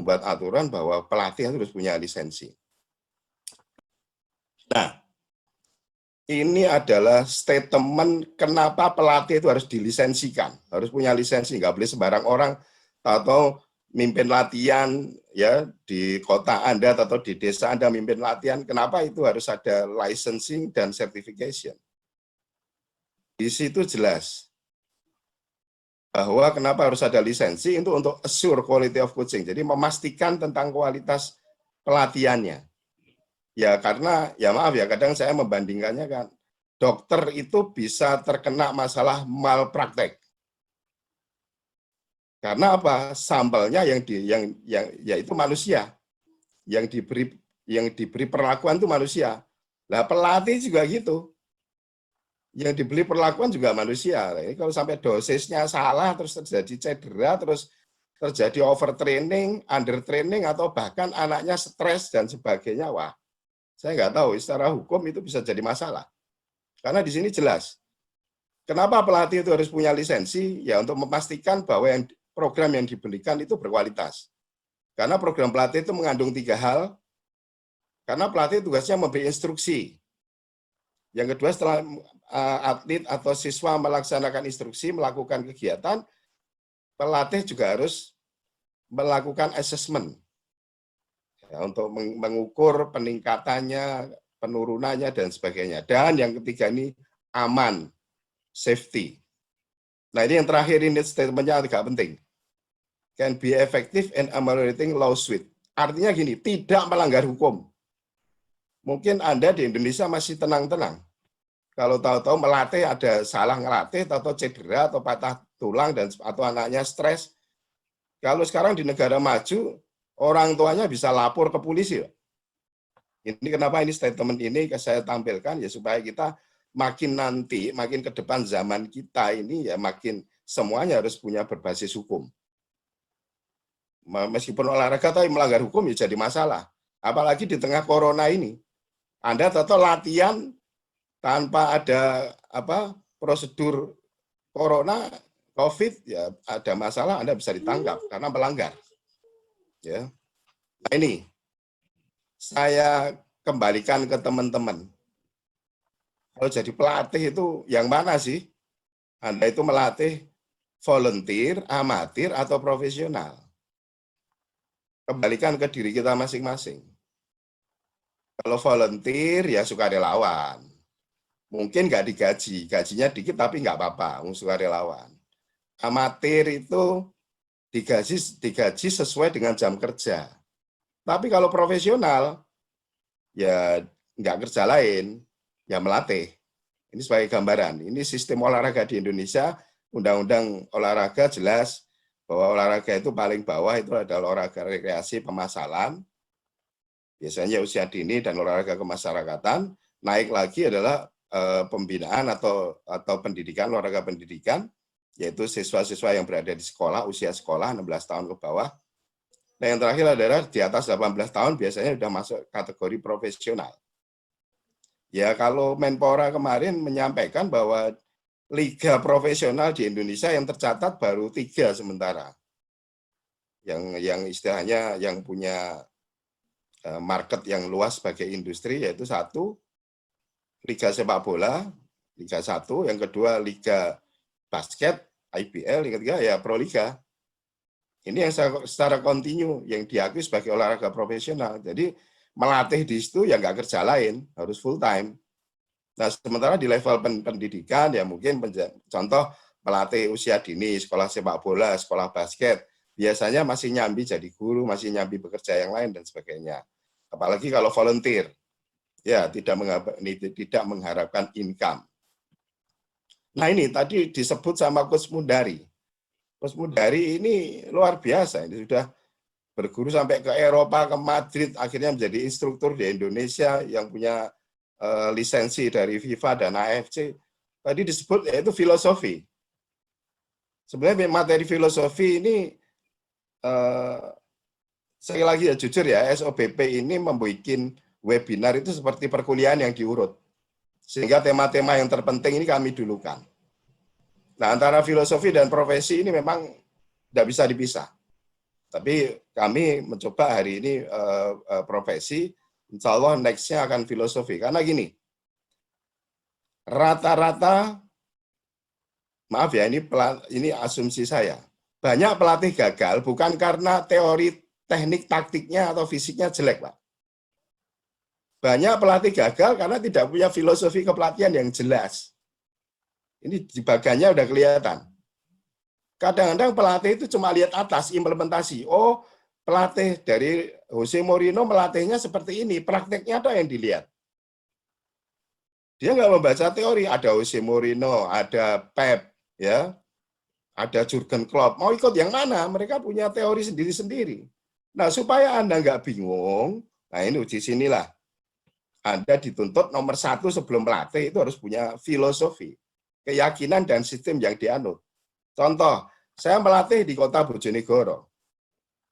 membuat aturan bahwa pelatih harus punya lisensi. Nah, ini adalah statement kenapa pelatih itu harus dilisensikan, harus punya lisensi, nggak boleh sembarang orang atau mimpin latihan ya di kota Anda atau di desa Anda mimpin latihan. Kenapa itu harus ada licensing dan certification? Di situ jelas bahwa kenapa harus ada lisensi itu untuk assure quality of coaching. Jadi memastikan tentang kualitas pelatihannya. Ya karena ya maaf ya kadang saya membandingkannya kan dokter itu bisa terkena masalah malpraktek. Karena apa? Sampelnya yang yaitu manusia. Yang diberi perlakuan itu manusia. Lah pelatih juga gitu. Yang diberi perlakuan juga manusia. Ini kalau sampai dosisnya salah, terus terjadi cedera, terus terjadi overtraining, undertraining, atau bahkan anaknya stres dan sebagainya, wah, saya nggak tahu. Secara hukum itu bisa jadi masalah. Karena di sini jelas. Kenapa pelatih itu harus punya lisensi? Ya untuk memastikan bahwa program yang diberikan itu berkualitas. Karena program pelatih itu mengandung 3 hal. Karena pelatih tugasnya memberi instruksi. Yang kedua, setelah atlet atau siswa melaksanakan instruksi, melakukan kegiatan, pelatih juga harus melakukan assessment ya, untuk mengukur peningkatannya, penurunannya, dan sebagainya. Dan yang ketiga ini aman, safety. Nah ini yang terakhir ini statementnya agak penting. Can be effective in ameliorating lawsuit. Artinya gini, tidak melanggar hukum. Mungkin Anda di Indonesia masih tenang-tenang. Kalau tahu-tahu melatih ada salah ngelatih, atau cedera, atau patah tulang, atau anaknya stres. Kalau sekarang di negara maju, orang tuanya bisa lapor ke polisi. Ini kenapa ini statement ini saya tampilkan, ya supaya kita makin nanti, makin ke depan zaman kita ini, ya makin semuanya harus punya berbasis hukum. Meskipun olahraga tapi melanggar hukum ya jadi masalah. Apalagi di tengah corona ini. Anda tetap latihan tanpa ada prosedur corona, COVID, ya ada masalah, Anda bisa ditangkap karena melanggar. Ya. Nah ini, saya kembalikan ke teman-teman. Kalau jadi pelatih itu yang mana sih? Anda itu melatih volunteer, amatir, atau profesional? Kembalikan ke diri kita masing-masing. Kalau volunteer ya sukarelawan. Mungkin nggak digaji, gajinya dikit tapi nggak apa-apa, sukarelawan. Amatir itu digaji sesuai dengan jam kerja. Tapi kalau profesional, ya nggak kerja lain, ya melatih. Ini sebagai gambaran. Ini sistem olahraga di Indonesia, undang-undang olahraga jelas bahwa olahraga itu paling bawah itu adalah olahraga rekreasi pemasalan, biasanya usia dini dan olahraga kemasyarakatan. Naik lagi adalah pembinaan atau pendidikan, olahraga pendidikan, yaitu siswa-siswa yang berada di sekolah, usia sekolah 16 tahun ke bawah. Nah yang terakhir adalah di atas 18 tahun biasanya sudah masuk kategori profesional. Ya kalau Menpora kemarin menyampaikan bahwa liga profesional di Indonesia yang tercatat baru 3 sementara. Yang istilahnya yang punya market yang luas sebagai industri, yaitu 1, Liga Sepak Bola, Liga 1, yang kedua Liga Basket, IBL, yang ketiga ya Proliga. Ini yang secara kontinu yang diakui sebagai olahraga profesional. Jadi melatih di situ ya nggak kerja lain, harus full time. Nah sementara di level pendidikan ya mungkin contoh pelatih usia dini, sekolah sepak bola, sekolah basket, biasanya masih nyambi jadi guru, masih nyambi bekerja yang lain dan sebagainya. Apalagi kalau volunteer, ya tidak mengharapkan income. Nah ini tadi disebut sama Coach Mundari. Coach Mundari ini luar biasa, ini sudah berguru sampai ke Eropa, ke Madrid, akhirnya menjadi instruktur di Indonesia yang punya lisensi dari FIFA dan AFC. Tadi disebut yaitu filosofi. Sebenarnya materi filosofi ini sekali lagi ya jujur ya, SOBP ini membuat webinar itu seperti perkuliahan yang diurut. Sehingga tema-tema yang terpenting ini kami dulukan. Nah, antara filosofi dan profesi ini memang tidak bisa dipisah. Tapi kami mencoba hari ini profesi, insya Allah next-nya akan filosofi. Karena gini, rata-rata, maaf ya, ini asumsi saya, banyak pelatih gagal bukan karena teori teknik taktiknya atau fisiknya jelek, Pak. Banyak pelatih gagal karena tidak punya filosofi kepelatihan yang jelas. Ini di bagiannya udah kelihatan. Kadang-kadang pelatih itu cuma lihat atas, implementasi. Oh, pelatih dari Jose Mourinho melatihnya seperti ini, prakteknya ada yang dilihat. Dia nggak membaca teori, ada Jose Mourinho, ada Pep, ya, ada Jurgen Klopp. Mau ikut yang mana? Mereka punya teori sendiri-sendiri. Nah, supaya Anda nggak bingung, nah ini uji sinilah. Anda dituntut nomor 1 sebelum melatih itu harus punya filosofi, keyakinan dan sistem yang dianut. Contoh, saya melatih di kota Bojonegoro.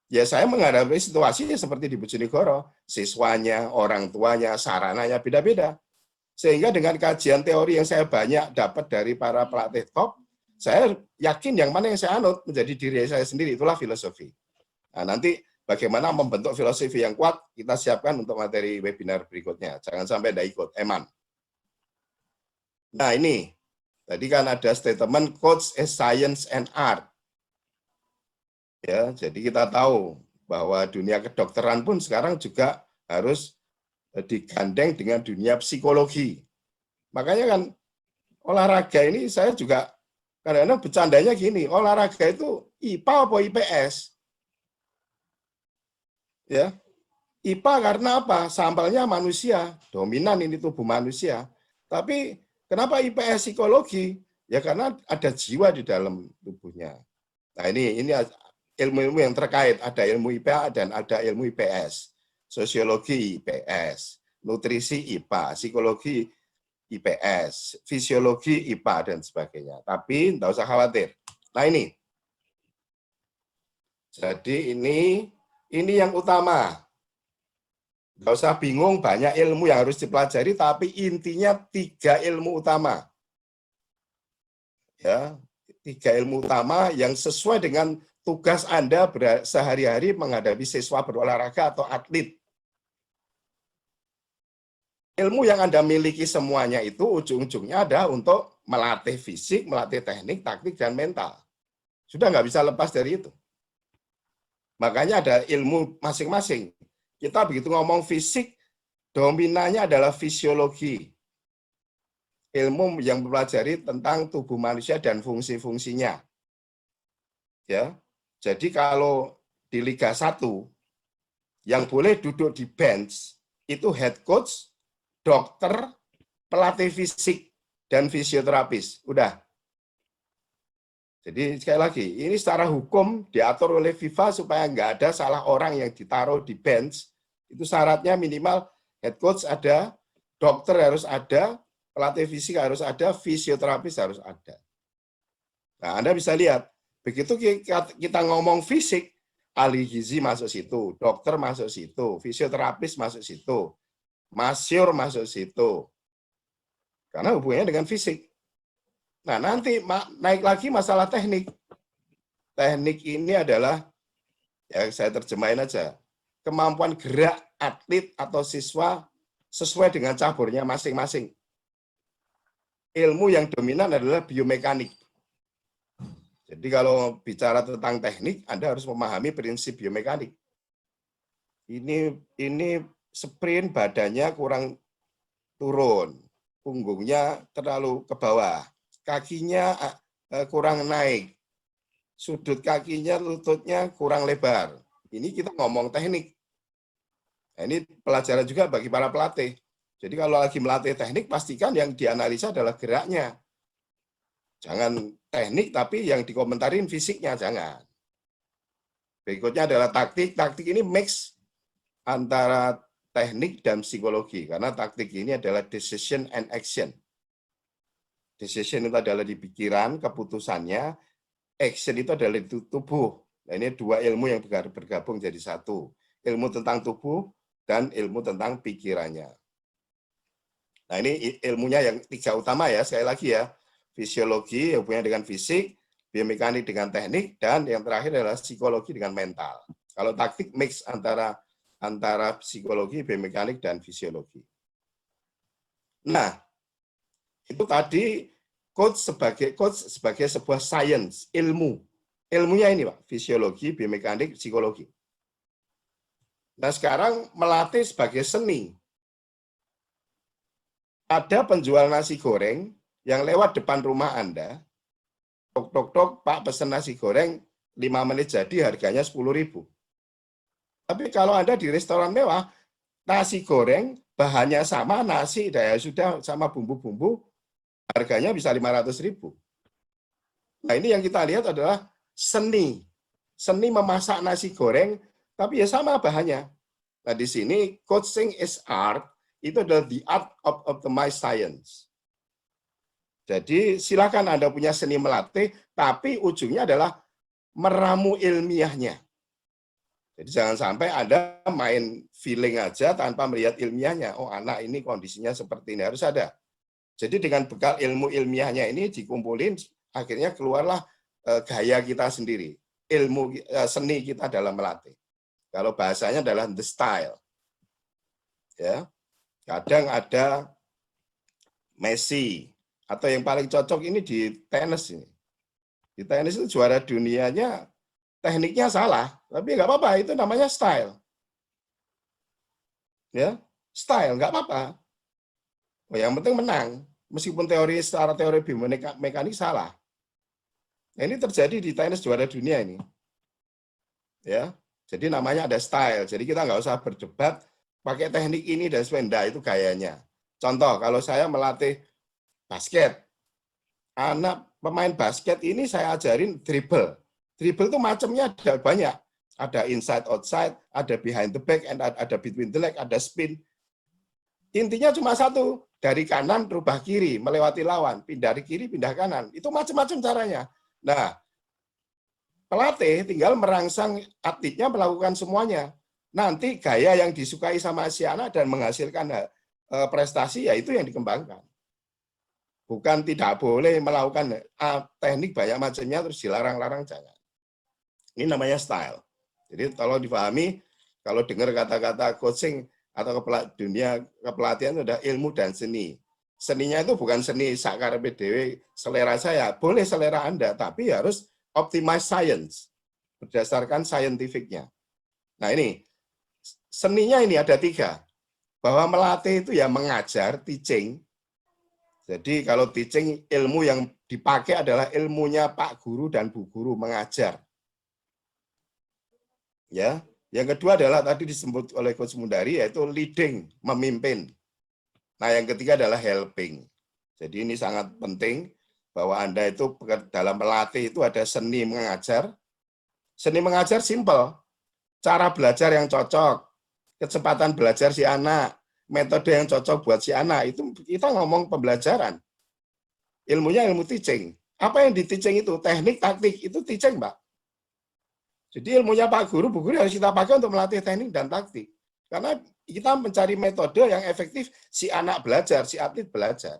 Ya saya menghadapi situasi seperti di Bojonegoro, siswanya, orang tuanya, sarananya beda-beda. Sehingga dengan kajian teori yang saya banyak dapat dari para pelatih top, saya yakin yang mana yang saya anut menjadi diri saya sendiri, itulah filosofi. Nah, nanti bagaimana membentuk filosofi yang kuat, kita siapkan untuk materi webinar berikutnya. Jangan sampai tidak ikut, Eman. Nah ini, tadi kan ada statement coach is science and art. Ya, jadi kita tahu bahwa dunia kedokteran pun sekarang juga harus digandeng dengan dunia psikologi. Makanya kan olahraga ini saya juga kadang-kadang bercandanya gini, olahraga itu IPA apa IPS? Ya, IPA karena apa? Sampelnya manusia, dominan ini tubuh manusia. Tapi kenapa IPS psikologi? Ya karena ada jiwa di dalam tubuhnya. Nah ini ilmu-ilmu yang terkait, ada ilmu IPA dan ada ilmu IPS. Sosiologi IPS, nutrisi IPA, psikologi IPS, fisiologi IPA, dan sebagainya. Tapi tidak usah khawatir. Nah ini. Jadi ini yang utama. Tidak usah bingung, banyak ilmu yang harus dipelajari, tapi intinya 3 ilmu utama. Ya, 3 ilmu utama yang sesuai dengan tugas Anda sehari-hari menghadapi siswa berolahraga atau atlet. Ilmu yang Anda miliki semuanya itu ujung-ujungnya ada untuk melatih fisik, melatih teknik, taktik, dan mental. Sudah nggak bisa lepas dari itu. Makanya ada ilmu masing-masing. Kita begitu ngomong fisik, dominannya adalah fisiologi. Ilmu yang mempelajari tentang tubuh manusia dan fungsi-fungsinya. Ya. Jadi kalau di Liga 1 yang boleh duduk di bench itu head coach, dokter, pelatih fisik, dan fisioterapis. Udah. Jadi sekali lagi, ini secara hukum diatur oleh FIFA supaya nggak ada salah orang yang ditaruh di bench. Itu syaratnya minimal head coach ada, dokter harus ada, pelatih fisik harus ada, fisioterapis harus ada. Nah, Anda bisa lihat, begitu kita ngomong fisik, ahli gizi masuk situ, dokter masuk situ, fisioterapis masuk situ, masyur masuk situ. Karena hubungannya dengan fisik. Nah, nanti naik lagi masalah teknik. Teknik ini adalah, ya saya terjemahin aja, kemampuan gerak atlet atau siswa sesuai dengan caburnya masing-masing. Ilmu yang dominan adalah biomekanik. Jadi kalau bicara tentang teknik, Anda harus memahami prinsip biomekanik. Ini sprint badannya kurang turun, punggungnya terlalu ke bawah, kakinya kurang naik, sudut kakinya, lututnya kurang lebar. Ini kita ngomong teknik. Nah, ini pelajaran juga bagi para pelatih. Jadi kalau lagi melatih teknik, pastikan yang dianalisa adalah geraknya. Jangan teknik, tapi yang dikomentarin fisiknya, jangan. Berikutnya adalah taktik. Taktik ini mix antara teknik dan psikologi, karena taktik ini adalah decision and action. Decision itu adalah di pikiran, keputusannya, action itu adalah di tubuh. Nah, ini 2 ilmu yang bergabung jadi satu. Ilmu tentang tubuh dan ilmu tentang pikirannya. Nah, ini ilmunya yang 3 utama ya, sekali lagi ya. Fisiologi hubungannya dengan fisik, biomekanik dengan teknik, dan yang terakhir adalah psikologi dengan mental. Kalau taktik mix antara psikologi, biomekanik, dan fisiologi. Nah, itu tadi coach sebagai sebuah science, ilmu. Ilmunya ini, Pak, fisiologi, biomekanik, psikologi. Nah, sekarang melatih sebagai seni. Ada penjual nasi goreng yang lewat depan rumah Anda, tok, Pak pesen nasi goreng 5 menit jadi, harganya 10.000. Tapi kalau Anda di restoran mewah, nasi goreng bahannya sama, nasi daya sudah sama bumbu-bumbu, harganya bisa 500.000. Nah, ini yang kita lihat adalah seni. Seni memasak nasi goreng, tapi ya sama bahannya. Nah, di sini coaching is art, itu adalah the art of optimized science. Jadi silakan Anda punya seni melatih, tapi ujungnya adalah meramu ilmiahnya. Jadi jangan sampai Anda main feeling aja tanpa melihat ilmiahnya. Oh, anak ini kondisinya seperti ini, harus ada. Jadi dengan bekal ilmu ilmiahnya ini dikumpulin, akhirnya keluarlah gaya kita sendiri, ilmu seni kita dalam melatih. Kalau bahasanya adalah the style. Ya. Kadang ada Messi, atau yang paling cocok ini di tenis ini. Di tenis itu juara dunianya tekniknya salah, tapi nggak apa-apa, itu namanya style. Ya, style nggak apa-apa. Oh, yang penting menang, meskipun secara teori biomekanik salah. Nah, ini terjadi di tenis juara dunia ini. Ya, jadi namanya ada style. Jadi kita nggak usah berdebat pakai teknik ini dan sebagainya, itu gayanya. Contoh, kalau saya melatih basket, anak pemain basket ini saya ajarin dribble. Dribble itu macamnya ada banyak. Ada inside, outside, ada behind the back, ada between the leg, ada spin. Intinya cuma satu, dari kanan rubah kiri, melewati lawan, pindah dari kiri, pindah kanan. Itu macam-macam caranya. Nah, pelatih tinggal merangsang atletnya melakukan semuanya. Nanti gaya yang disukai sama si anak dan menghasilkan prestasi, ya itu yang dikembangkan. Bukan tidak boleh melakukan teknik banyak macamnya terus dilarang-larang, jangan. Ini namanya style. Jadi kalau dipahami, kalau dengar kata-kata coaching atau dunia kepelatihan itu ada ilmu dan seni. Seninya itu bukan seni sakar PDW selera saya, boleh selera Anda, tapi harus optimize science berdasarkan scientificnya. Nah, ini seninya ini ada 3. Bahwa melatih itu ya mengajar, teaching. Jadi kalau teaching, ilmu yang dipakai adalah ilmunya Pak Guru dan Bu Guru, mengajar. Ya, yang kedua adalah tadi disebut oleh Coach Mundari, yaitu leading, memimpin. Nah, yang ketiga adalah helping. Jadi ini sangat penting bahwa Anda itu dalam melatih itu ada seni mengajar. Seni mengajar simpel, cara belajar yang cocok, kecepatan belajar si anak, metode yang cocok buat si anak, itu kita ngomong pembelajaran. Ilmunya ilmu teaching. Apa yang di teaching itu? Teknik, taktik, itu teaching, Mbak. Jadi ilmunya Pak Guru, Bu Guru harus kita pakai untuk melatih teknik dan taktik. Karena kita mencari metode yang efektif si anak belajar, si atlet belajar.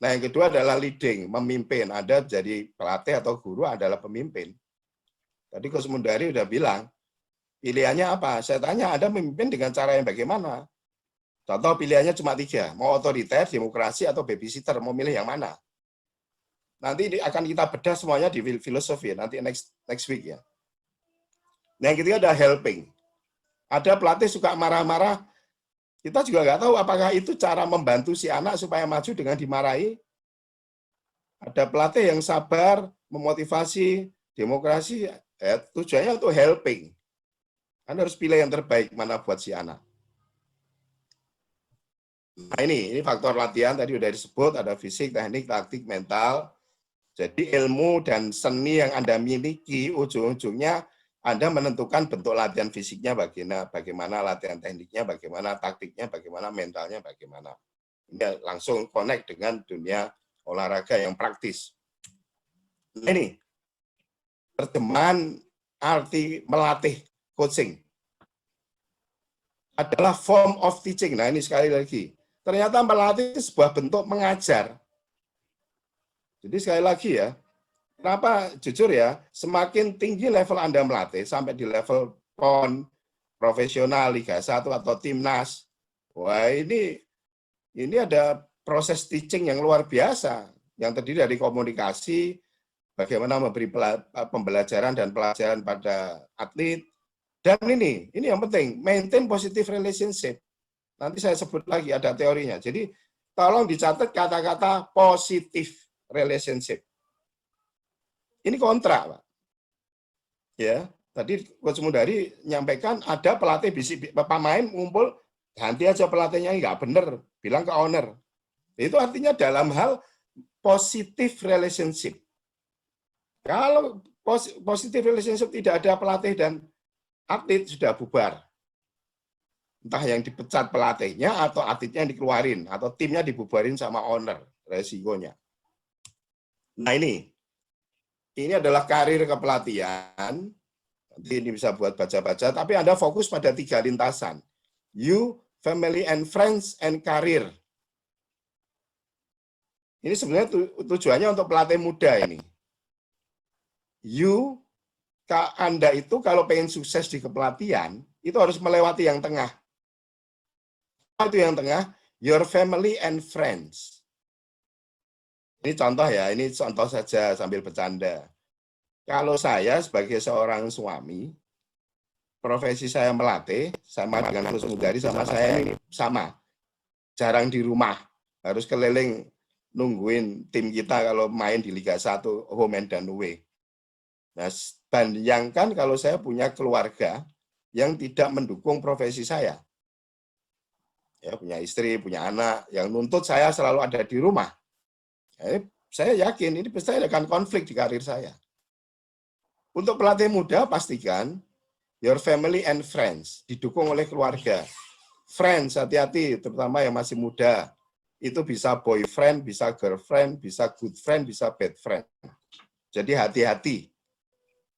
Nah, yang kedua adalah leading, memimpin. Anda jadi pelatih atau guru adalah pemimpin. Tadi Coach Mundari udah bilang, pilihannya apa? Saya tanya, Anda memimpin dengan cara yang bagaimana? Contoh pilihannya cuma 3, mau otoriter, demokrasi, atau babysitter, mau milih yang mana? Nanti akan kita bedah semuanya di filosofi, nanti next week ya. Nah, yang ketiga ada helping. Ada pelatih suka marah-marah, kita juga nggak tahu apakah itu cara membantu si anak supaya maju dengan dimarahi. Ada pelatih yang sabar, memotivasi, demokrasi, tujuannya untuk helping. Anda harus pilih yang terbaik mana buat si anak. Nah, ini faktor latihan tadi udah disebut, ada fisik, teknik, taktik, mental. Jadi ilmu dan seni yang Anda miliki, ujung-ujungnya Anda menentukan bentuk latihan fisiknya bagaimana latihan tekniknya, bagaimana taktiknya, bagaimana mentalnya, bagaimana. Ini langsung connect dengan dunia olahraga yang praktis. Nah, ini terjemahan arti melatih coaching adalah form of teaching. Nah, ini sekali lagi. Ternyata melatih itu sebuah bentuk mengajar. Jadi sekali lagi ya, Kenapa? Jujur ya, semakin tinggi level Anda melatih, sampai di level PON, profesional, Liga 1 atau Timnas, wah ini ada proses teaching yang luar biasa, yang terdiri dari komunikasi, bagaimana memberi pembelajaran dan pelajaran pada atlet, dan ini yang penting, maintain positive relationship. Nanti saya sebut lagi, ada teorinya. Jadi tolong dicatat kata-kata positive relationship. Ini kontrak, Pak. Ya, tadi Coach Mundari nyampaikan ada pelatih bisik pemain ngumpul, ganti aja pelatihnya, nggak bener, bilang ke owner. Itu artinya dalam hal positive relationship. Kalau positive relationship tidak ada pelatih dan atlet, sudah bubar. Entah yang dipecat pelatihnya atau atletnya yang dikeluarin atau timnya dibubarin sama owner, resikonya. Nah ini adalah karir kepelatihan. Nanti ini bisa buat baca-baca, tapi Anda fokus pada 3 lintasan. You, family and friends, and career. Ini sebenarnya tujuannya untuk pelatih muda ini. You, Anda itu kalau pengen sukses di kepelatihan, itu harus melewati yang tengah. Itu yang tengah, your family and friends. Ini contoh ya, ini contoh saja sambil bercanda. Kalau saya sebagai seorang suami, profesi saya melatih, sama dengan Coach Mundari sama saya ini sama. Jarang di rumah, harus keliling nungguin tim kita kalau main di Liga 1, home and away. Nah, bayangkan kalau saya punya keluarga yang tidak mendukung profesi saya. Ya, punya istri, punya anak, yang nuntut saya selalu ada di rumah. Saya yakin ini pasti akan konflik di karir saya. Untuk pelatih muda, pastikan your family and friends, didukung oleh keluarga. Friends, hati-hati, terutama yang masih muda. Itu bisa boyfriend, bisa girlfriend, bisa good friend, bisa bad friend. Jadi hati-hati.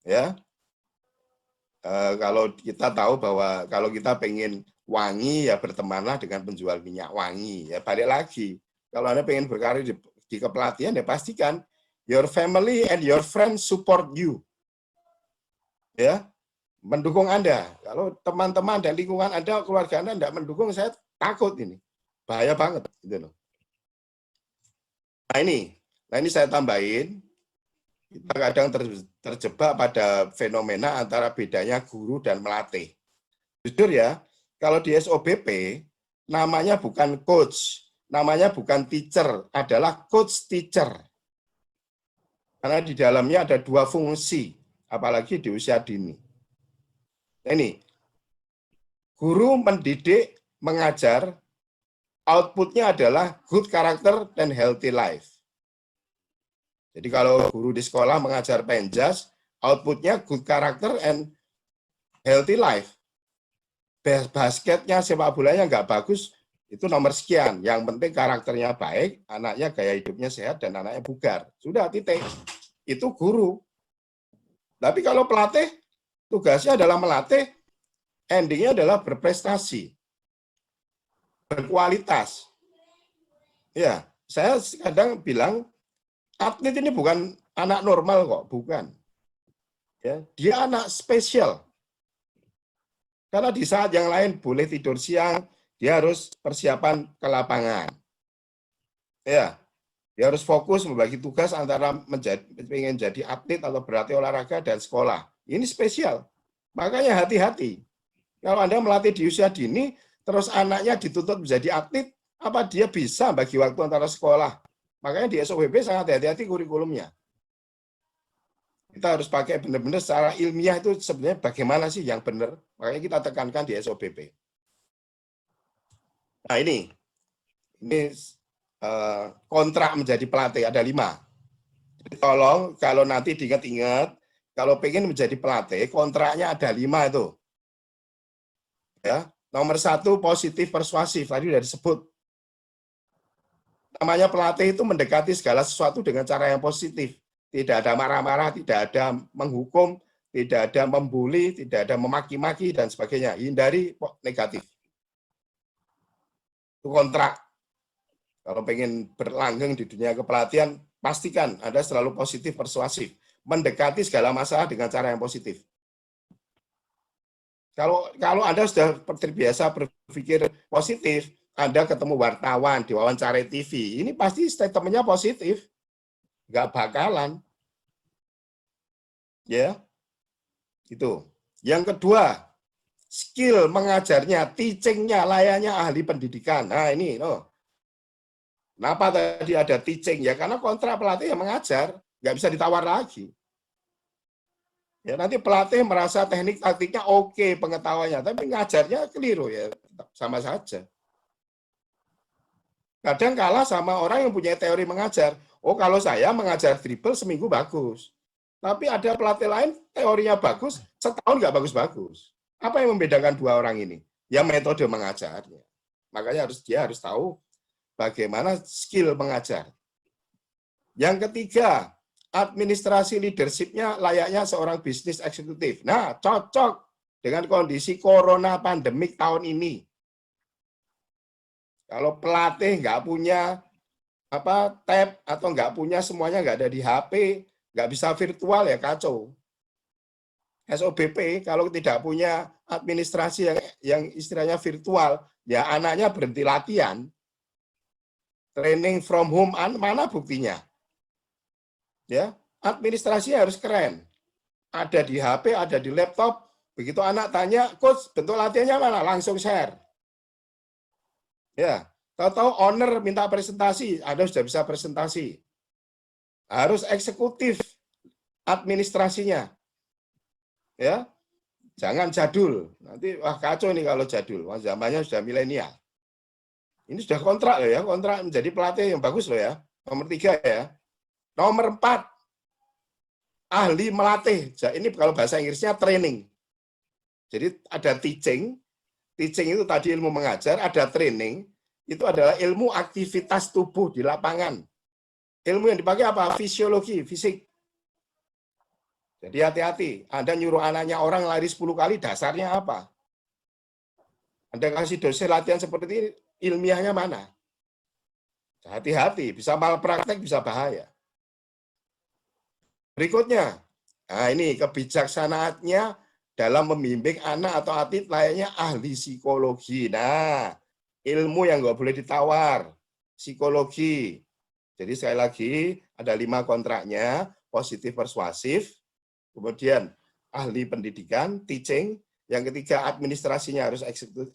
Ya, kalau kita tahu bahwa kalau kita pengen wangi, ya bertemanlah dengan penjual minyak wangi. Ya balik lagi, kalau Anda pengen berkarir di kepelatihan, ya pastikan your family and your friends support you. Ya, mendukung Anda. Kalau teman-teman dan lingkungan Anda, keluarga Anda tidak mendukung, saya takut ini. Bahaya banget. Gitu loh. Nah ini saya tambahin, kita kadang terjebak pada fenomena antara bedanya guru dan melatih. Jujur ya, kalau di SOBP, namanya bukan coach, namanya bukan teacher, adalah coach teacher. Karena di dalamnya ada 2 fungsi, apalagi di usia dini. Ini, guru mendidik, mengajar, outputnya adalah good character dan healthy life. Jadi kalau guru di sekolah mengajar penjas, outputnya good character and healthy life. Basketnya, sepak bolanya nggak bagus, itu nomor sekian. Yang penting karakternya baik, anaknya gaya hidupnya sehat, dan anaknya bugar. Sudah, titik. Itu guru. Tapi kalau pelatih, tugasnya adalah melatih, endingnya adalah berprestasi, berkualitas. Ya, saya kadang bilang, atlet ini bukan anak normal kok, bukan. Ya, dia anak spesial. Karena di saat yang lain boleh tidur siang, dia harus persiapan ke lapangan. Ya, dia harus fokus membagi tugas antara pengen jadi atlet atau berlatih olahraga dan sekolah. Ini spesial. Makanya hati-hati. Kalau Anda melatih di usia dini, terus anaknya dituntut menjadi atlet, apa dia bisa bagi waktu antara sekolah? Makanya di SOBP sangat hati-hati kurikulumnya. Kita harus pakai benar-benar secara ilmiah itu sebenarnya bagaimana sih yang benar. Makanya kita tekankan di SOBP. Nah ini kontrak menjadi pelatih ada 5. Jadi tolong kalau nanti diingat-ingat, kalau pengen menjadi pelatih, kontraknya ada 5 itu. Ya, nomor 1 positif persuasif, tadi sudah disebut. Namanya pelatih itu mendekati segala sesuatu dengan cara yang positif. Tidak ada marah-marah, tidak ada menghukum, tidak ada membuli, tidak ada memaki-maki, dan sebagainya. Hindari negatif. Itu kontrak. Kalau pengen berlanggeng di dunia kepelatihan, pastikan Anda selalu positif, persuasif. Mendekati segala masalah dengan cara yang positif. Kalau Anda sudah terbiasa berpikir positif, Anda ketemu wartawan, diwawancarai TV, ini pasti statementnya positif. Nggak bakalan. Ya, itu. Yang kedua, skill mengajarnya, teaching-nya, layaknya ahli pendidikan. Nah ini, kenapa tadi ada teaching? Ya karena kontrak pelatih yang mengajar, nggak bisa ditawar lagi. Ya nanti pelatih merasa teknik taktiknya oke, pengetahuannya, tapi ngajarnya keliru ya, sama saja. Kadang kalah sama orang yang punya teori mengajar. Oh kalau saya mengajar dribble seminggu bagus, tapi ada pelatih lain teorinya bagus, setahun nggak bagus-bagus. Apa yang membedakan dua orang ini? Ya metode mengajarnya. Makanya dia harus tahu bagaimana skill mengajar. Yang ketiga, administrasi leadership-nya layaknya seorang bisnis eksekutif. Nah, cocok dengan kondisi corona pandemik tahun ini. Kalau pelatih nggak punya tab atau nggak punya semuanya nggak ada di HP, nggak bisa virtual ya kacau. SOBP kalau tidak punya administrasi yang istilahnya virtual, ya anaknya berhenti latihan. Training from home, mana buktinya? Ya, administrasi harus keren. Ada di HP, ada di laptop. Begitu anak tanya, coach, bentuk latihannya mana? Langsung share. Ya, tahu-tahu owner minta presentasi, Anda sudah bisa presentasi. Harus eksekutif administrasinya. Ya, jangan jadul. Nanti wah kacau nih kalau jadul. Wah, zamannya sudah milenial. Ini sudah kontrak loh ya, kontrak menjadi pelatih yang bagus loh ya. Nomor 3 ya. Nomor 4, ahli melatih. Ini kalau bahasa Inggrisnya training. Jadi ada teaching itu tadi ilmu mengajar, ada training, itu adalah ilmu aktivitas tubuh di lapangan. Ilmu yang dipakai apa? Fisiologi, fisik. Jadi hati-hati, Anda nyuruh anaknya orang lari 10 kali, dasarnya apa? Anda kasih dosen latihan seperti ini, ilmiahnya mana? Hati-hati, bisa malpraktek, bisa bahaya. Berikutnya, nah ini kebijaksanaannya dalam membimbing anak atau atlet layaknya ahli psikologi. Nah, ilmu yang nggak boleh ditawar, psikologi. Jadi sekali lagi, ada 5 kontraknya, positif persuasif, kemudian ahli pendidikan, teaching, yang ketiga administrasinya harus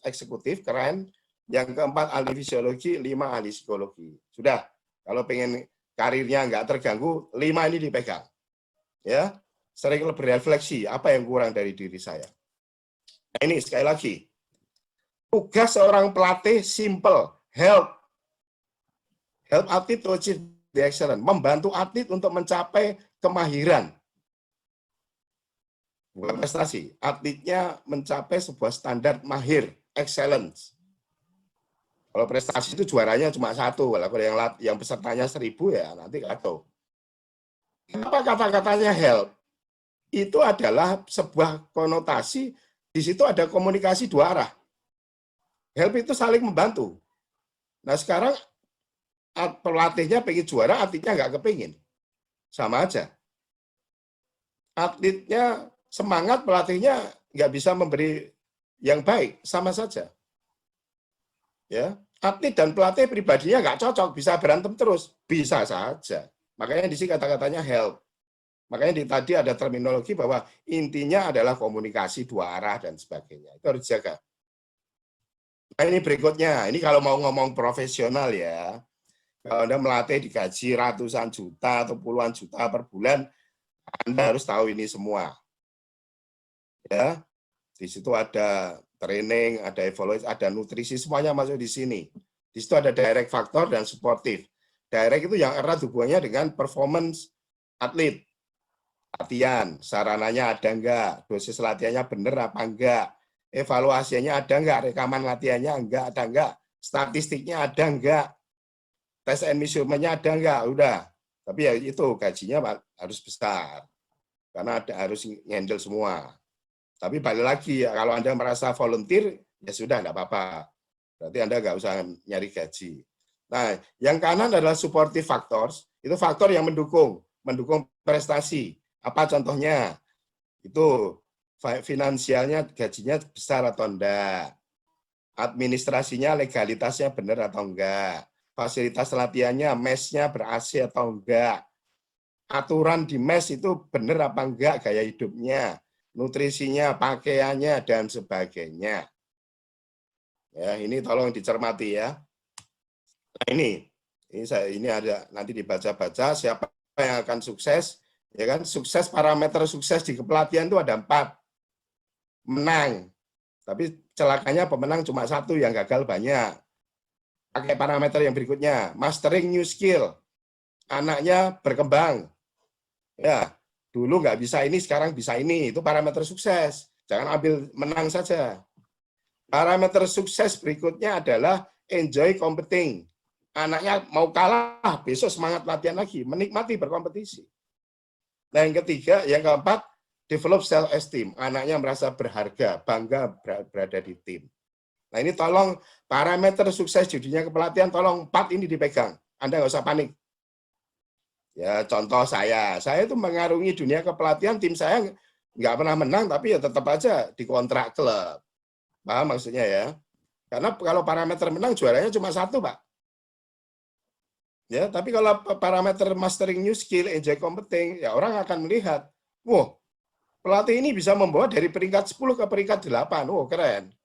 eksekutif, keren, yang keempat ahli fisiologi, 5 ahli psikologi. Sudah, kalau pengen karirnya nggak terganggu, 5 ini dipegang. Ya, sering berefleksi apa yang kurang dari diri saya. Nah, ini sekali lagi, tugas seorang pelatih simple, help atlet to achieve the excellence, membantu atlet untuk mencapai kemahiran. Bukan prestasi, atletnya mencapai sebuah standar mahir, excellence. Kalau prestasi itu juaranya cuma 1, kalau yang pesertanya 1000 ya nanti kacau. Apa kata-katanya help? Itu adalah sebuah konotasi, di situ ada komunikasi 2 arah. Help itu saling membantu. Nah sekarang pelatihnya pengen juara, atletnya nggak kepingin. Sama aja. Atletnya semangat, pelatihnya nggak bisa memberi yang baik, sama saja. Ya, atlet dan pelatih pribadinya nggak cocok, bisa berantem terus, bisa saja. Makanya di sini kata-katanya help. Makanya tadi ada terminologi bahwa intinya adalah komunikasi 2 arah dan sebagainya. Itu harus dijaga. Nah ini berikutnya, ini kalau mau ngomong profesional ya, kalau Anda melatih digaji ratusan juta atau puluhan juta per bulan, Anda harus tahu ini semua. Ya, di situ ada training, ada evaluasi, ada nutrisi, semuanya masuk di sini. Di situ ada direct factor dan supportive. Direct itu yang erat hubungannya dengan performance atlet. Latihan, sarananya ada enggak, dosis latihannya benar apa enggak, evaluasinya ada enggak, rekaman latihannya enggak, ada enggak, statistiknya ada enggak, tes and measurement-nya ada enggak, udah. Tapi ya itu gajinya harus besar, karena harus handle semua. Tapi balik lagi, kalau Anda merasa volunteer, ya sudah, enggak apa-apa. Berarti Anda enggak usah nyari gaji. Nah, yang kanan adalah supportive factors, itu faktor yang mendukung prestasi. Apa contohnya? Itu finansialnya, gajinya besar atau enggak, administrasinya, legalitasnya benar atau enggak, fasilitas latihannya, mesnya ber-AC atau enggak, aturan di mes itu benar apa enggak, gaya hidupnya, nutrisinya, pakaiannya, dan sebagainya. Ya, ini tolong dicermati ya. Nah, ini ada nanti dibaca-baca siapa yang akan sukses, ya kan? Sukses, parameter sukses di kepelatihan itu ada 4. Menang, tapi celakanya pemenang cuma 1, yang gagal banyak. Pakai parameter yang berikutnya, mastering new skill, anaknya berkembang. Ya, dulu nggak bisa ini, sekarang bisa ini, itu parameter sukses. Jangan ambil menang saja. Parameter sukses berikutnya adalah enjoy competing. Anaknya mau kalah, besok semangat latihan lagi, menikmati berkompetisi. Nah, yang ketiga, yang keempat, develop self-esteem. Anaknya merasa berharga, bangga berada di tim. Nah, ini tolong parameter sukses di dunia kepelatihan, tolong 4 ini dipegang. Anda nggak usah panik. Ya, contoh saya itu mengarungi dunia kepelatihan, tim saya nggak pernah menang, tapi ya tetap aja dikontrak klub. Paham maksudnya ya? Karena kalau parameter menang juaranya cuma 1, Pak. Ya, tapi kalau parameter mastering new skill, enjoy competing, ya orang akan melihat, wah, pelatih ini bisa membawa dari peringkat 10 ke peringkat 8. Oh, keren.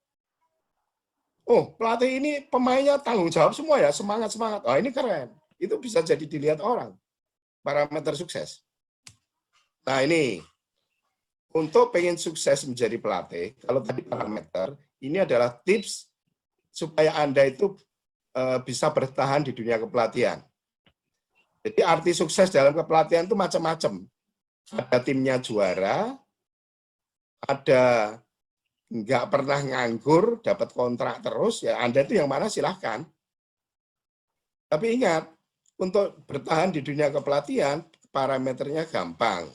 Oh, pelatih ini pemainnya tanggung jawab semua ya, semangat-semangat. Oh, ini keren. Itu bisa jadi dilihat orang. Parameter sukses. Nah, ini untuk pengen sukses menjadi pelatih, kalau tadi parameter, ini adalah tips supaya Anda itu bisa bertahan di dunia kepelatihan. Jadi arti sukses dalam kepelatihan itu macam-macam. Ada timnya juara, ada nggak pernah nganggur, dapat kontrak terus, ya Anda itu yang mana silahkan. Tapi ingat, untuk bertahan di dunia kepelatihan, parameternya gampang.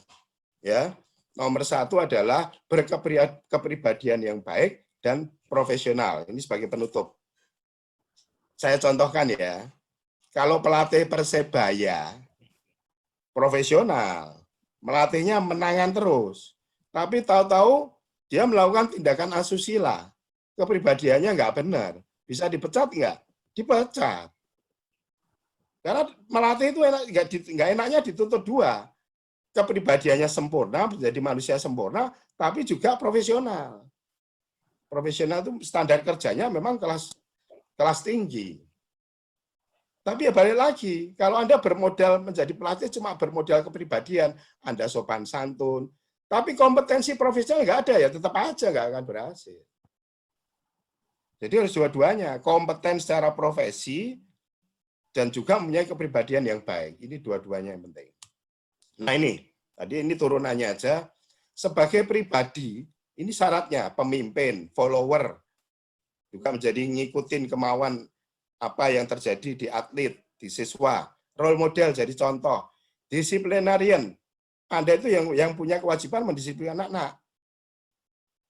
Ya, nomor 1 adalah berkepribadian yang baik dan profesional. Ini sebagai penutup. Saya contohkan ya, kalau pelatih Persebaya, profesional, melatihnya menangan terus, tapi tahu-tahu dia melakukan tindakan asusila, kepribadiannya nggak benar, bisa dipecat nggak? Dipecat. Karena melatih itu nggak enaknya dituntut 2, kepribadiannya sempurna, menjadi manusia sempurna, tapi juga profesional. Profesional itu standar kerjanya memang kelas tinggi. Tapi ya balik lagi, kalau Anda bermodal menjadi pelatih cuma bermodal kepribadian, Anda sopan santun, tapi kompetensi profesional nggak ada, ya tetap aja nggak akan berhasil. Jadi harus dua-duanya, kompeten secara profesi dan juga mempunyai kepribadian yang baik. Ini dua-duanya yang penting. Nah ini, tadi ini turunannya aja. Sebagai pribadi, ini syaratnya pemimpin, follower, juga menjadi ngikutin kemauan apa yang terjadi di atlet, di siswa. Role model jadi contoh. Disiplinarian, Anda itu yang punya kewajiban mendisiplinkan anak-anak.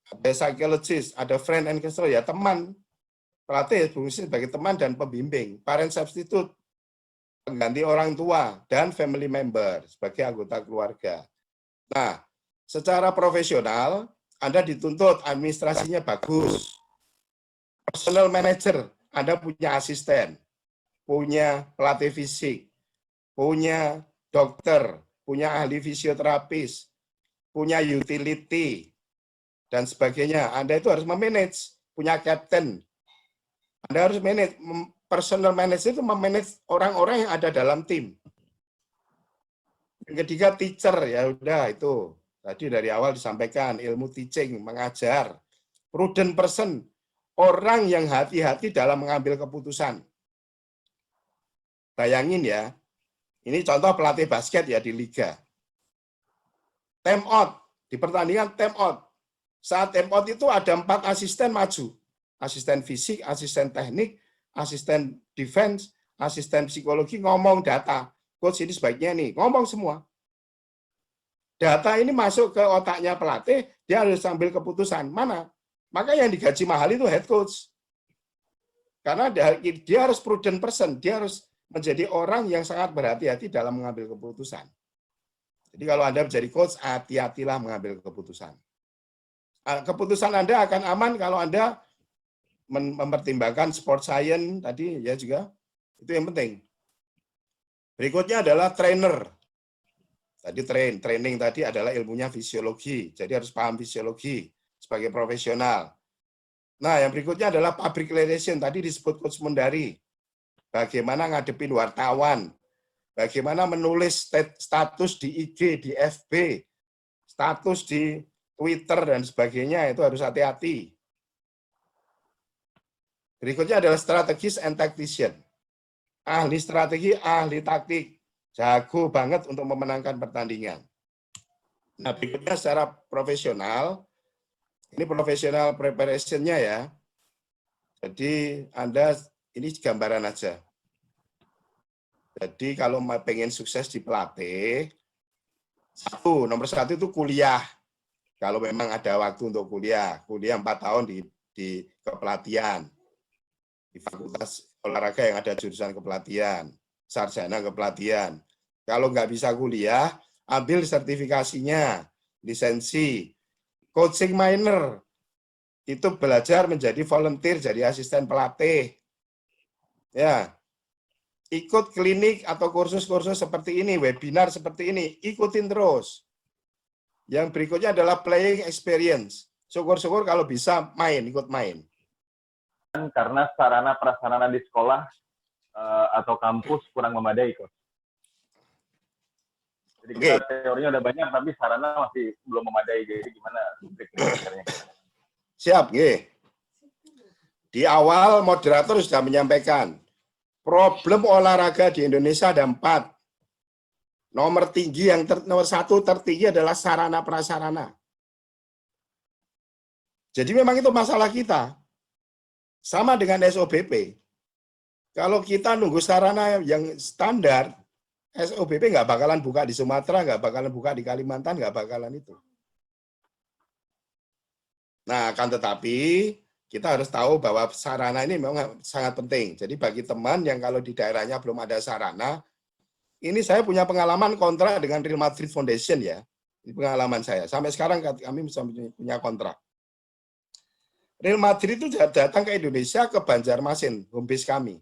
Ada psychologist, ada friend and counselor, ya teman. Pelatih fungsi sebagai teman dan pembimbing. Parent substitute, pengganti orang tua, dan family member sebagai anggota keluarga. Nah, secara profesional, Anda dituntut administrasinya bagus. Personal manager, Anda punya asisten, punya pelatih fisik, punya dokter, punya ahli fisioterapis, punya utility, dan sebagainya. Anda itu harus memanage, punya captain. Anda harus manage, personal manager itu memanage orang-orang yang ada dalam tim. Yang ketiga teacher, ya udah itu tadi dari awal disampaikan, ilmu teaching, mengajar. Prudent person, orang yang hati-hati dalam mengambil keputusan. Bayangin ya, ini contoh pelatih basket ya di liga. Time out, di pertandingan time out. Saat time out itu ada 4 asisten maju. Asisten fisik, asisten teknik, asisten defense, asisten psikologi, ngomong data. Coach ini sebaiknya nih, ngomong semua. Data ini masuk ke otaknya pelatih, dia harus ambil keputusan. Mana? Maka yang digaji mahal itu head coach. Karena dia harus prudent person, dia harus menjadi orang yang sangat berhati-hati dalam mengambil keputusan. Jadi kalau Anda menjadi coach, hati-hatilah mengambil keputusan. Keputusan Anda akan aman kalau Anda mempertimbangkan sport science tadi ya juga, itu yang penting. Berikutnya adalah trainer. Tadi training tadi adalah ilmunya fisiologi, jadi harus paham fisiologi sebagai profesional. Nah, yang berikutnya adalah public relation, tadi disebut Coach Mundari. Bagaimana ngadepin wartawan, bagaimana menulis status di IG, di FB, status di Twitter, dan sebagainya, itu harus hati-hati. Berikutnya adalah strategis and tactician. Ahli strategi, ahli taktik. Jago banget untuk memenangkan pertandingan. Nah, berikutnya secara profesional, ini professional preparation-nya ya. Jadi Anda, ini gambaran aja. Jadi kalau pengen sukses di pelatih, nomor satu itu kuliah. Kalau memang ada waktu untuk kuliah 4 tahun di kepelatihan. Di fakultas olahraga yang ada jurusan kepelatihan, sarjana kepelatihan. Kalau nggak bisa kuliah, ambil sertifikasinya, lisensi. Coaching minor, itu belajar menjadi volunteer, jadi asisten pelatih. Ya, ikut klinik atau kursus-kursus seperti ini, webinar seperti ini, ikutin terus. Yang berikutnya adalah playing experience. Syukur-syukur kalau bisa ikut main. Karena sarana prasarana di sekolah atau kampus kurang memadai, Coach. Jadi kita teorinya udah banyak, tapi sarana masih belum memadai. Jadi gimana caranya? Siap, di awal moderator sudah menyampaikan, problem olahraga di Indonesia ada 4. Nomor satu tertinggi adalah sarana prasarana. Jadi memang itu masalah kita. Sama dengan SOBP. Kalau kita nunggu sarana yang standar, SOBP nggak bakalan buka di Sumatera, nggak bakalan buka di Kalimantan, nggak bakalan itu. Nah, akan tetapi kita harus tahu bahwa sarana ini memang sangat penting. Jadi bagi teman yang kalau di daerahnya belum ada sarana, ini saya punya pengalaman kontrak dengan Real Madrid Foundation ya. Ini pengalaman saya. Sampai sekarang kami punya kontrak. Real Madrid itu datang ke Indonesia, ke Banjarmasin, home base kami.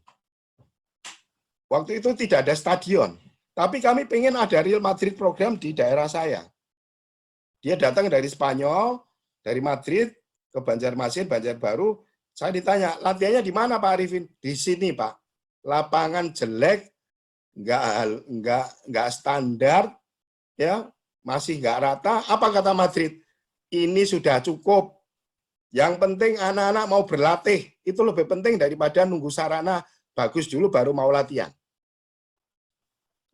Waktu itu tidak ada stadion. Tapi kami pengen ada Real Madrid program di daerah saya. Dia datang dari Spanyol, dari Madrid ke Banjarmasin, Banjarbaru. Saya ditanya, latihannya di mana Pak Arifin? Di sini Pak. Lapangan jelek, nggak standar, ya masih nggak rata. Apa kata Madrid? Ini sudah cukup. Yang penting anak-anak mau berlatih. Itu lebih penting daripada nunggu sarana bagus dulu baru mau latihan.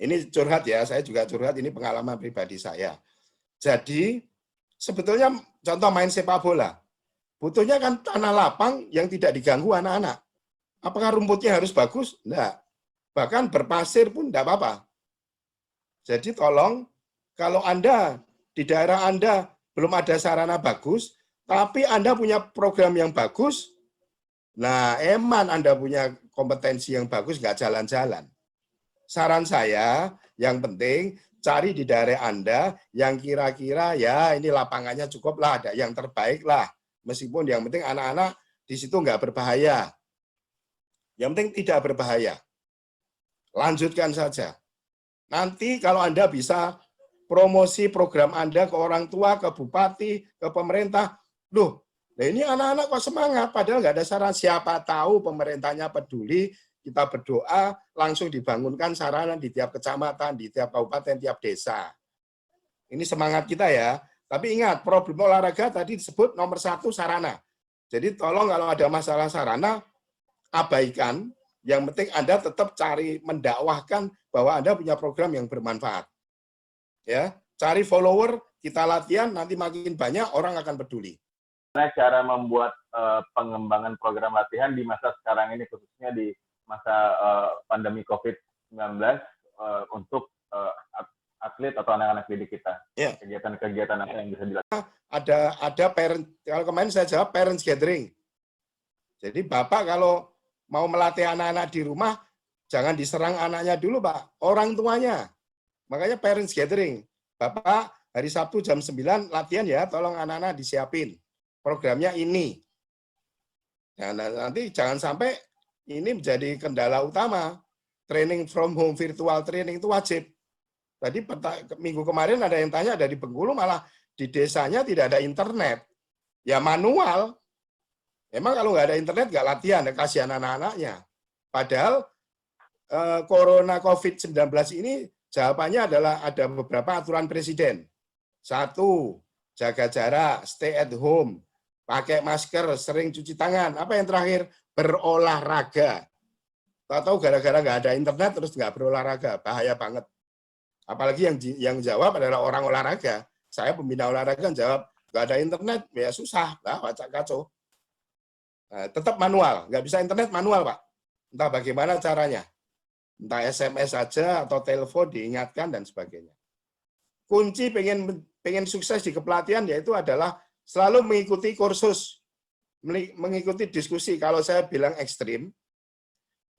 Ini curhat ya, saya juga curhat, ini pengalaman pribadi saya. Jadi, sebetulnya contoh main sepak bola, butuhnya kan tanah lapang yang tidak diganggu anak-anak. Apakah rumputnya harus bagus? Enggak. Bahkan berpasir pun enggak apa-apa. Jadi tolong, kalau Anda, di daerah Anda belum ada sarana bagus, tapi Anda punya program yang bagus, nah eman Anda punya kompetensi yang bagus, enggak jalan-jalan. Saran saya, yang penting cari di daerah Anda yang kira-kira ya ini lapangannya cukup lah, ada yang terbaik lah. Meskipun yang penting anak-anak di situ nggak berbahaya. Yang penting tidak berbahaya. Lanjutkan saja. Nanti kalau Anda bisa promosi program Anda ke orang tua, ke bupati, ke pemerintah, loh, ini anak-anak kok semangat, padahal nggak ada saran. Siapa tahu pemerintahnya peduli, kita berdoa, langsung dibangunkan sarana di tiap kecamatan, di tiap kabupaten, tiap desa. Ini semangat kita ya. Tapi ingat, problem olahraga tadi disebut nomor 1 sarana. Jadi tolong kalau ada masalah sarana, abaikan. Yang penting Anda tetap cari mendakwahkan bahwa Anda punya program yang bermanfaat. Ya, cari follower, kita latihan, nanti makin banyak orang akan peduli. Cara membuat pengembangan program latihan di masa sekarang ini, khususnya di masa pandemi COVID-19 untuk atlet atau anak-anak didik kita. Kegiatan-kegiatan apa yang bisa dilakukan? Ada parent, kalau kemarin saya jawab parents gathering. Jadi Bapak kalau mau melatih anak-anak di rumah, jangan diserang anaknya dulu, Pak. Orang tuanya. Makanya parents gathering. Bapak, hari Sabtu jam 9 latihan ya, tolong anak-anak disiapin. Programnya ini. Nah, nanti jangan sampai ini menjadi kendala utama. Training from home, virtual training itu wajib. Tadi minggu kemarin ada yang tanya dari Bengkulu, malah di desanya tidak ada internet. Ya manual. Emang kalau nggak ada internet, nggak latihan, kasihan anak-anaknya. Padahal Corona COVID-19 ini jawabannya adalah ada beberapa aturan presiden. 1, jaga jarak, stay at home, pakai masker, sering cuci tangan. Apa yang terakhir? Berolahraga. Tahu-tahu gara-gara nggak ada internet terus nggak berolahraga, bahaya banget. Apalagi yang jawab adalah orang olahraga. Saya pembina olahraga jawab, nggak ada internet, ya susah, lah kacau. Nah, tetap manual, nggak bisa internet manual, Pak. Entah bagaimana caranya. Entah SMS saja atau telepon diingatkan dan sebagainya. Kunci pengen sukses di kepelatihan yaitu adalah selalu mengikuti kursus, mengikuti diskusi. Kalau saya bilang ekstrim,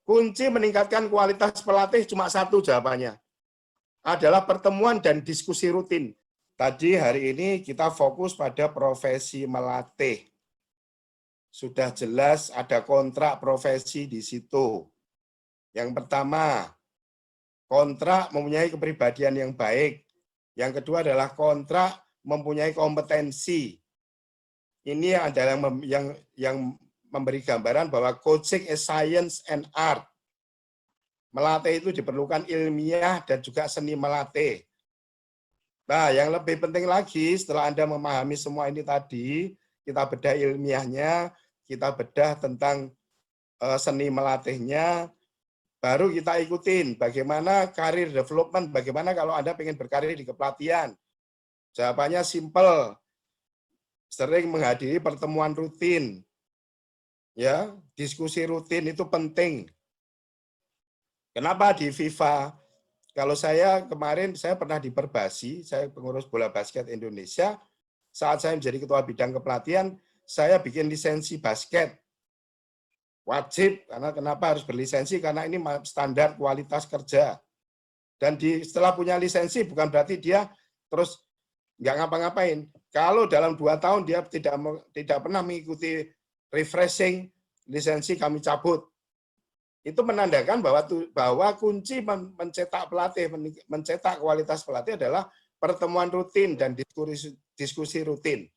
kunci meningkatkan kualitas pelatih cuma satu jawabannya, adalah pertemuan dan diskusi rutin. Tadi hari ini kita fokus pada profesi melatih. Sudah jelas ada kontrak profesi di situ. Yang pertama, kontrak mempunyai kepribadian yang baik. Yang kedua adalah kontrak mempunyai kompetensi. Ini adalah yang memberi gambaran bahwa coaching is science and art. Melatih itu diperlukan ilmiah dan juga seni melatih. Nah, yang lebih penting lagi setelah Anda memahami semua ini tadi, kita bedah ilmiahnya, kita bedah tentang seni melatihnya, baru kita ikutin bagaimana karir development, bagaimana kalau Anda pengen berkarir di kepelatihan. Jawabannya simple, sering menghadiri pertemuan rutin, ya, diskusi rutin itu penting. Kenapa di FIFA? Kalau saya kemarin, saya pernah di Perbasi, saya pengurus bola basket Indonesia, saat saya menjadi ketua bidang kepelatihan, saya bikin lisensi basket. Wajib, karena kenapa harus berlisensi? Karena ini standar kualitas kerja. Dan setelah punya lisensi, bukan berarti dia terus nggak ngapa-ngapain. Kalau dalam 2 tahun dia tidak pernah mengikuti refreshing, lisensi kami cabut. Itu menandakan bahwa kunci mencetak pelatih, mencetak kualitas pelatih adalah pertemuan rutin dan diskusi rutin.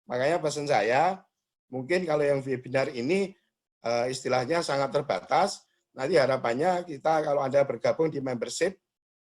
Makanya pesan saya, mungkin kalau yang webinar ini istilahnya sangat terbatas, nanti harapannya kita kalau Anda bergabung di membership,